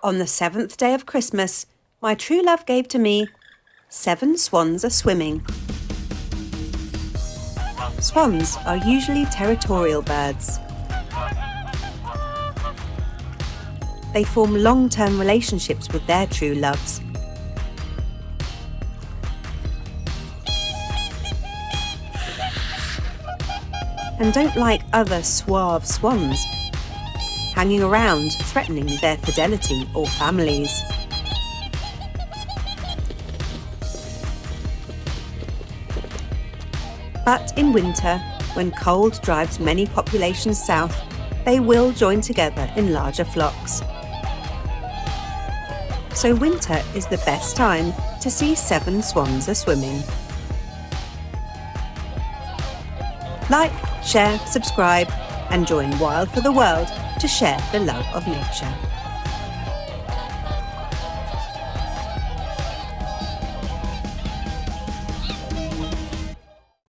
On the 7th day of Christmas, my true love gave to me 7 swans a-swimming. Swans are usually territorial birds. They form long-term relationships with their true loves. And don't like other suave swans hanging around threatening their fidelity or families. But in winter, when cold drives many populations south, they will join together in larger flocks. So winter is the best time to see 7 swans a-swimming. Like, share, subscribe, and join Wild for the World to share the love of nature.